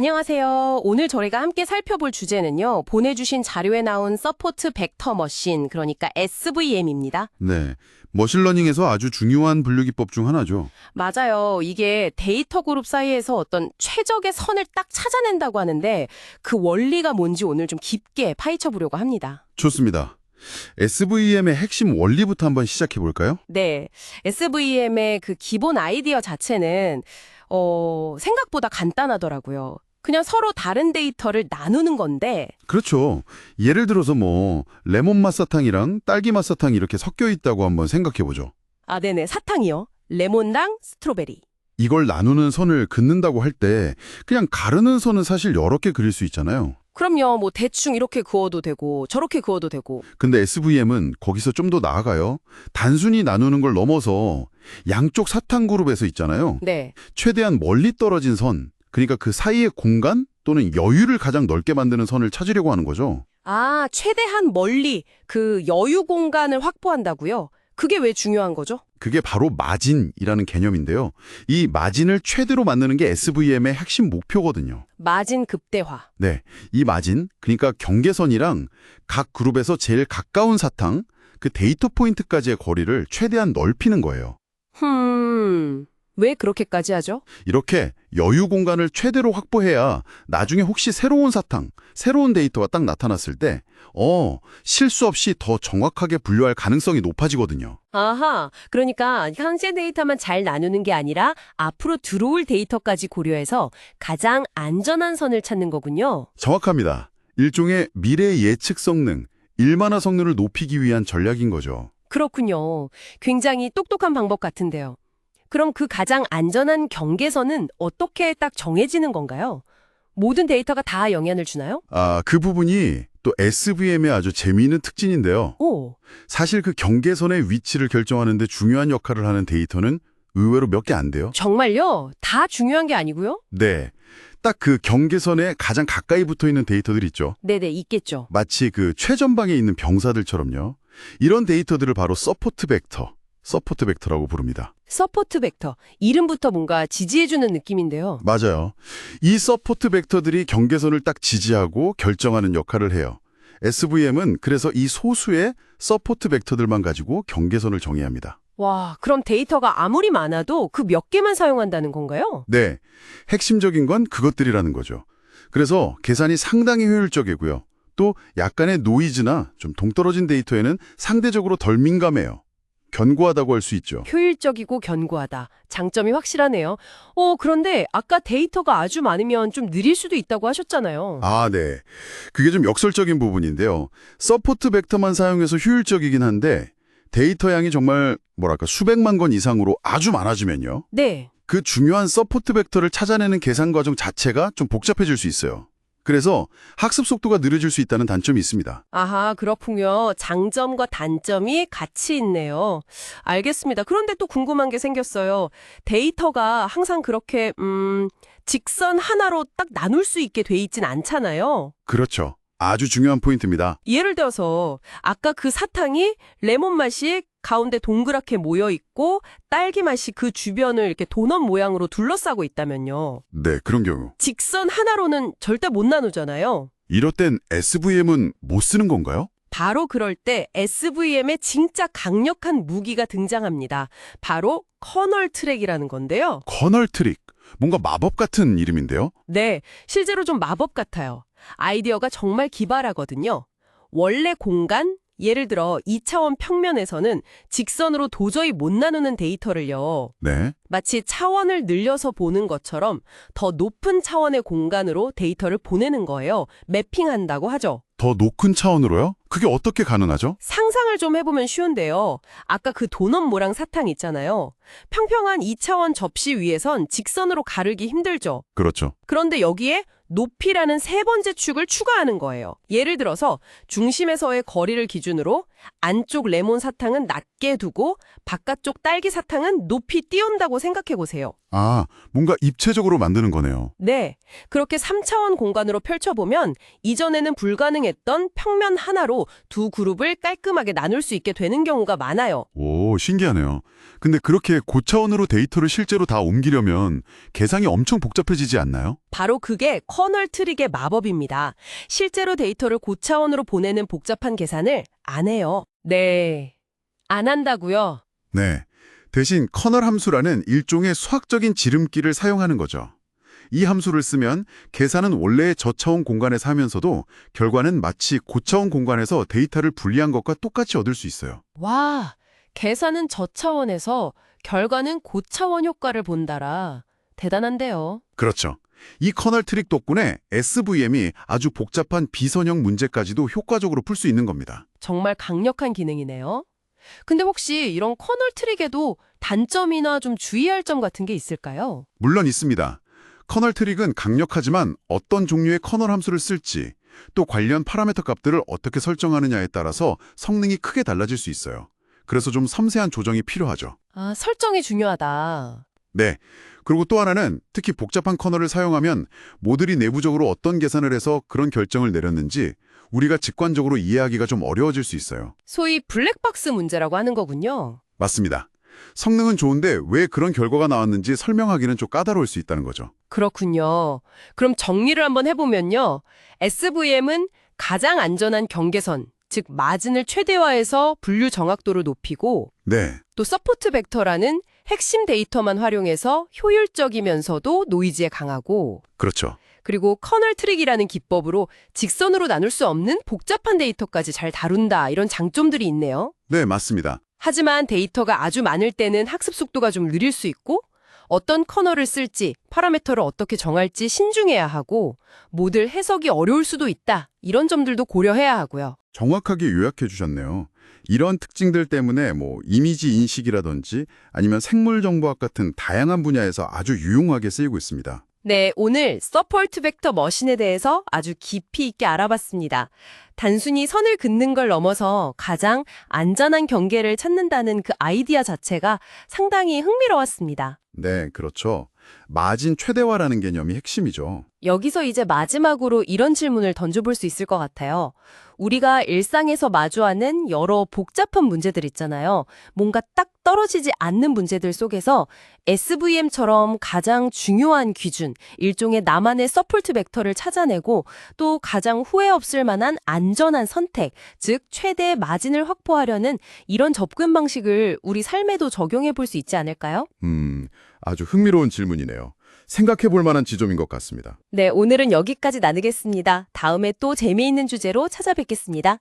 안녕하세요. 오늘 저희가 함께 살펴볼 주제는요. 보내주신 자료에 나온 서포트 벡터 머신, 그러니까 SVM입니다. 네, 머신러닝에서 아주 중요한 분류기법 중 하나죠. 맞아요. 이게 데이터 그룹 사이에서 어떤 최적의 선을 딱 찾아낸다고 하는데 그 원리가 뭔지 오늘 좀 깊게 파헤쳐 보려고 합니다. 좋습니다. SVM의 핵심 원리부터 한번 시작해 볼까요? 네. SVM의 그 기본 아이디어 자체는 생각보다 간단하더라고요. 그냥 서로 다른 데이터를 나누는 건데 그렇죠. 예를 들어서 레몬 맛사탕이랑 딸기 맛사탕이 이렇게 섞여 있다고 한번 생각해 보죠. 네네. 사탕이요. 레몬랑 스트로베리. 이걸 나누는 선을 긋는다고 할 때 그냥 가르는 선은 사실 여러 개 그릴 수 있잖아요. 그럼요. 대충 이렇게 그어도 되고 저렇게 그어도 되고. 근데 SVM은 거기서 좀 더 나아가요. 단순히 나누는 걸 넘어서 양쪽 사탕 그룹에서 있잖아요. 네. 최대한 멀리 떨어진 선, 그러니까 그 사이의 공간 또는 여유를 가장 넓게 만드는 선을 찾으려고 하는 거죠. 최대한 멀리 그 여유 공간을 확보한다고요? 그게 왜 중요한 거죠? 그게 바로 마진이라는 개념인데요. 이 마진을 최대로 만드는 게 SVM의 핵심 목표거든요. 마진 극대화. 네, 이 마진, 그러니까 경계선이랑 각 그룹에서 제일 가까운 사탕, 그 데이터 포인트까지의 거리를 최대한 넓히는 거예요. 왜 그렇게까지 하죠? 이렇게 여유 공간을 최대로 확보해야 나중에 혹시 새로운 사탕, 새로운 데이터가 딱 나타났을 때 실수 없이 더 정확하게 분류할 가능성이 높아지거든요. 아하, 그러니까 현재 데이터만 잘 나누는 게 아니라 앞으로 들어올 데이터까지 고려해서 가장 안전한 선을 찾는 거군요. 정확합니다. 일종의 미래 예측 성능, 일반화 성능을 높이기 위한 전략인 거죠. 그렇군요. 굉장히 똑똑한 방법 같은데요. 그럼 그 가장 안전한 경계선은 어떻게 딱 정해지는 건가요? 모든 데이터가 다 영향을 주나요? 그 부분이 또 SVM의 아주 재미있는 특징인데요. 오, 사실 그 경계선의 위치를 결정하는 데 중요한 역할을 하는 데이터는 의외로 몇 개 안 돼요. 정말요? 다 중요한 게 아니고요? 네. 딱 그 경계선에 가장 가까이 붙어 있는 데이터들 있죠. 네네, 있겠죠. 마치 그 최전방에 있는 병사들처럼요. 이런 데이터들을 바로 서포트 벡터라고 부릅니다. 서포트 벡터. 이름부터 뭔가 지지해주는 느낌인데요. 맞아요. 이 서포트 벡터들이 경계선을 딱 지지하고 결정하는 역할을 해요. SVM은 그래서 이 소수의 서포트 벡터들만 가지고 경계선을 정해야 합니다. 와, 그럼 데이터가 아무리 많아도 그 몇 개만 사용한다는 건가요? 네, 핵심적인 건 그것들이라는 거죠. 그래서 계산이 상당히 효율적이고요. 또 약간의 노이즈나 좀 동떨어진 데이터에는 상대적으로 덜 민감해요. 견고하다고 할 수 있죠. 효율적이고 견고하다. 장점이 확실하네요. 그런데 아까 데이터가 아주 많으면 좀 느릴 수도 있다고 하셨잖아요. 네. 그게 좀 역설적인 부분인데요. 서포트 벡터만 사용해서 효율적이긴 한데 데이터 양이 정말 수백만 건 이상으로 아주 많아지면요. 네. 그 중요한 서포트 벡터를 찾아내는 계산 과정 자체가 좀 복잡해질 수 있어요. 그래서 학습 속도가 느려질 수 있다는 단점이 있습니다. 아하, 그렇군요. 장점과 단점이 같이 있네요. 알겠습니다. 그런데 또 궁금한 게 생겼어요. 데이터가 항상 그렇게 직선 하나로 딱 나눌 수 있게 돼 있진 않잖아요. 그렇죠. 아주 중요한 포인트입니다. 예를 들어서 아까 그 사탕이 레몬 맛이 가운데 동그랗게 모여 있고 딸기 맛이 그 주변을 이렇게 도넛 모양으로 둘러싸고 있다면요. 네, 그런 경우. 직선 하나로는 절대 못 나누잖아요. 이럴 땐 SVM은 못 쓰는 건가요? 바로 그럴 때 SVM의 진짜 강력한 무기가 등장합니다. 바로 커널 트랙이라는 건데요. 커널 트릭. 뭔가 마법 같은 이름인데요. 네, 실제로 좀 마법 같아요. 아이디어가 정말 기발하거든요. 원래 공간, 예를 들어 2차원 평면에서는 직선으로 도저히 못 나누는 데이터를요. 네. 마치 차원을 늘려서 보는 것처럼 더 높은 차원의 공간으로 데이터를 보내는 거예요. 매핑한다고 하죠. 더 높은 차원으로요? 그게 어떻게 가능하죠? 상상을 좀 해보면 쉬운데요. 아까 그 도넛 모양 사탕 있잖아요. 평평한 2차원 접시 위에선 직선으로 가르기 힘들죠. 그렇죠. 그런데 여기에 높이라는 세 번째 축을 추가하는 거예요. 예를 들어서 중심에서의 거리를 기준으로 안쪽 레몬 사탕은 낮게 두고 바깥쪽 딸기 사탕은 높이 띄운다고 생각해 보세요. 뭔가 입체적으로 만드는 거네요. 네, 그렇게 3차원 공간으로 펼쳐보면 이전에는 불가능했던 평면 하나로 데이터로 두 그룹을 깔끔하게 나눌 수 있게 되는 경우가 많아요. 오, 신기하네요. 근데 그렇게 고차원으로 데이터를 실제로 다 옮기려면 계산이 엄청 복잡해지지 않나요? 바로 그게 커널 트릭의 마법입니다. 실제로 데이터를 고차원으로 보내는 복잡한 계산을 안 해요. 네, 안 한다고요? 네. 대신 커널 함수라는 일종의 수학적인 지름길을 사용하는 거죠. 이 함수를 쓰면 계산은 원래의 저차원 공간에서 하면서도 결과는 마치 고차원 공간에서 데이터를 분리한 것과 똑같이 얻을 수 있어요. 와, 계산은 저차원에서 결과는 고차원 효과를 본다라. 대단한데요. 그렇죠. 이 커널 트릭 덕분에 SVM이 아주 복잡한 비선형 문제까지도 효과적으로 풀 수 있는 겁니다. 정말 강력한 기능이네요. 근데 혹시 이런 커널 트릭에도 단점이나 좀 주의할 점 같은 게 있을까요? 물론 있습니다. 커널 트릭은 강력하지만 어떤 종류의 커널 함수를 쓸지, 또 관련 파라미터 값들을 어떻게 설정하느냐에 따라서 성능이 크게 달라질 수 있어요. 그래서 좀 섬세한 조정이 필요하죠. 아, 설정이 중요하다. 네. 그리고 또 하나는 특히 복잡한 커널을 사용하면 모듈이 내부적으로 어떤 계산을 해서 그런 결정을 내렸는지 우리가 직관적으로 이해하기가 좀 어려워질 수 있어요. 소위 블랙박스 문제라고 하는 거군요. 맞습니다. 성능은 좋은데 왜 그런 결과가 나왔는지 설명하기는 좀 까다로울 수 있다는 거죠. 그렇군요. 그럼 정리를 한번 해보면요. SVM은 가장 안전한 경계선, 즉 마진을 최대화해서 분류 정확도를 높이고 네. 또 서포트 벡터라는 핵심 데이터만 활용해서 효율적이면서도 노이즈에 강하고 그렇죠. 그리고 커널 트릭이라는 기법으로 직선으로 나눌 수 없는 복잡한 데이터까지 잘 다룬다 이런 장점들이 있네요. 네, 맞습니다. 하지만 데이터가 아주 많을 때는 학습 속도가 좀 느릴 수 있고 어떤 커널을 쓸지 파라미터를 어떻게 정할지 신중해야 하고 모듈 해석이 어려울 수도 있다 이런 점들도 고려해야 하고요. 정확하게 요약해 주셨네요. 이런 특징들 때문에 이미지 인식이라든지 아니면 생물정보학 같은 다양한 분야에서 아주 유용하게 쓰이고 있습니다. 네, 오늘 서포트 벡터 머신에 대해서 아주 깊이 있게 알아봤습니다. 단순히 선을 긋는 걸 넘어서 가장 안전한 경계를 찾는다는 그 아이디어 자체가 상당히 흥미로웠습니다. 네, 그렇죠. 마진 최대화라는 개념이 핵심이죠. 여기서 이제 마지막으로 이런 질문을 던져볼 수 있을 것 같아요. 우리가 일상에서 마주하는 여러 복잡한 문제들 있잖아요. 뭔가 딱 떨어지지 않는 문제들 속에서 SVM처럼 가장 중요한 기준, 일종의 나만의 서포트 벡터를 찾아내고 또 가장 후회 없을 만한 안전한 선택, 즉 최대 마진을 확보하려는 이런 접근 방식을 우리 삶에도 적용해 볼 수 있지 않을까요? 아주 흥미로운 질문이네요. 생각해 볼 만한 지점인 것 같습니다. 네, 오늘은 여기까지 나누겠습니다. 다음에 또 재미있는 주제로 찾아뵙겠습니다.